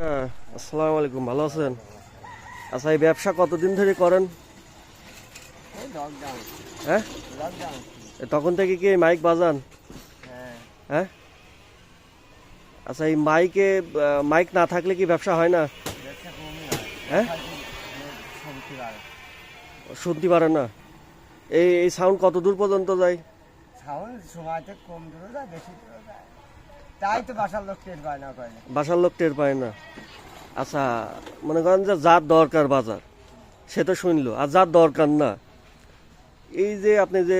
হ্যাঁ, আসসালামু আলাইকুম, ভালো আছেন? আচ্ছা, এই ব্যবসা কতদিন ধরে করেন? হ্যাঁ, তখন থেকে কি এই মাইক বাজান? হ্যাঁ, আচ্ছা, এই মাইক না থাকলে কি ব্যবসা হয় না? হ্যাঁ, শুনতে পারে না। এই সাউন্ড কত দূর পর্যন্ত যায়? বাসার লোক টের পায় না। আচ্ছা, মনে করেন যে যার দরকার বাজার সে তো শুনলো, আর যার দরকার না, এই যে আপনি যে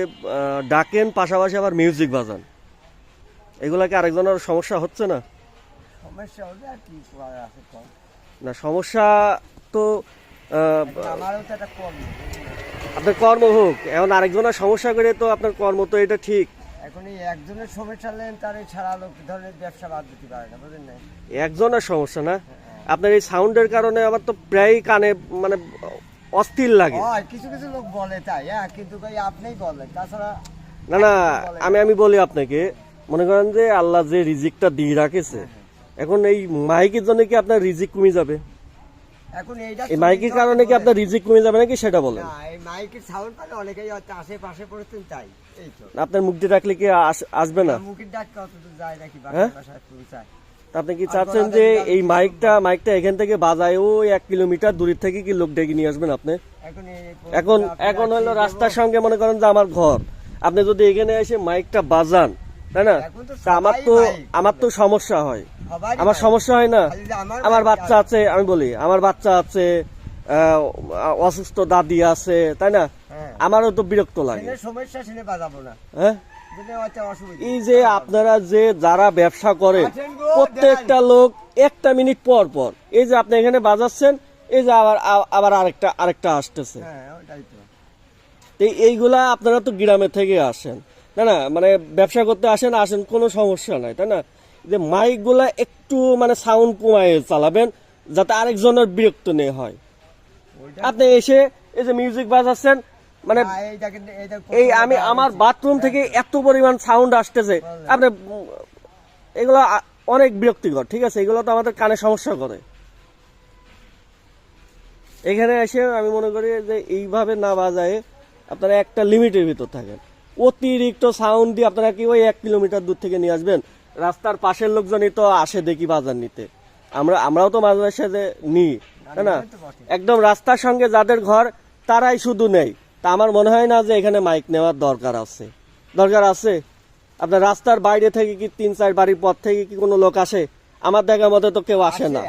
ডাকেন পাশাপাশি আবার মিউজিক বাজান, এগুলা কি আরেকজনের সমস্যা হচ্ছে না? না, সমস্যা তো আপনার কর্ম হোক, এখন আরেকজনের সমস্যা করে তো আপনার কর্ম তো এটা ঠিক। এখন এই একজনের সমস্যা নেন, তার ছাড়া লোক ধরনের ব্যবসা বাদ দিতে পারে না, বুঝলেন না? একজনের সমস্যা না, আপনার এই সাউন্ডের কারণে আবার তো প্রায় কানে মানে অস্থির লাগে। কিছু কিছু লোক বলে তাই, হ্যাঁ, কিন্তু ভাই আপনিই বলেন, তাছাড়া না না, আমি বলি আপনাকে, মনে করেন যে আল্লাহ যে রিজিকটা দিয়ে রাখেছে, এখন এই মাইকের জন্য কি আপনার রিজিক কমে যাবে? এখন এই মাইকের কারণে কি আপনার রিজিক কমে যাবে নাকি সেটা বলেন? এই মাইকের সাউন্ড পালে অনেকেই আশেপাশে পড়েছেন, তাই এই তো আপনার মুখ দিয়ে ডাকলে কি আসবে না? মুখের ডাক কত যায় নাকি বাসায় পৌঁছায়? আপনি কি চাচ্ছেন যে এই মাইকটা এখান থেকে বাজায় ওই 1 কিলোমিটার দূরের থেকে কি লোক ডেকে নিয়ে আসবেন আপনি? এখন হলো রাস্তার সঙ্গে, মনে করেন যে আমার ঘর, আপনি যদি এখানে এসে মাইকটা বাজান, তাই না, আমার তো সমস্যা হয়। আমার সমস্যা হয় না? আমার বাচ্চা আছে, আমি বলি আমার বাচ্চা আছে, অসুস্থ দাদি আছে, তাই না, আমারও তো বিরক্ত লাগে। হ্যাঁ, এই যে আপনারা যে যারা ব্যবসা করেন, প্রত্যেকটা লোক 1 মিনিট পর পর এই যে আপনি এখানে বাজাচ্ছেন, এই যে আবার আরেকটা আসতেছে। এইগুলা আপনারা তো গ্রামে থেকে আসেন, তাই না, মানে ব্যবসা করতে আসেন কোনো সমস্যা নাই, তাই না। যে মাইক গুলা একটু মানে সাউন্ড কমায় চালাবেন, যাতে আরেকজনের বিরক্ত নেই হয়। আপনি এসে এই যে মিউজিক বাজাচ্ছেন, মানে এই আমি আমার বাথরুম থেকে এত পরিমাণ সাউন্ড আসতেছে, আপনি এগুলো অনেক বিরক্তিকর, ঠিক আছে, এগুলো তো আমাদের কানে সমস্যা করে। এখানে এসে আমি মনে করি যে এইভাবে না বাজায় আপনারা একটা লিমিটের ভিতর থাকেন। অতিরিক্ত সাউন্ড দিয়ে আপনারা কি ওই 1 কিলোমিটার দূর থেকে নিয়ে আসবেন? রাস্তার পাশের লোকজনই তো আসে দেখি বাজার নিতে, আমরাও তো মাঝে মাঝে নিই, তাই না। একদম রাস্তার সঙ্গে যাদের ঘর তারাই শুধু নেই, তা আমার মনে হয় না যে এখানে মাইক নেওয়ার দরকার আছে। আপনার রাস্তার বাইরে থেকে কি 3-4 বাড়ির পর থেকে কি কোনো লোক আসে? আমার দেখার মধ্যে তো কেউ আসে না।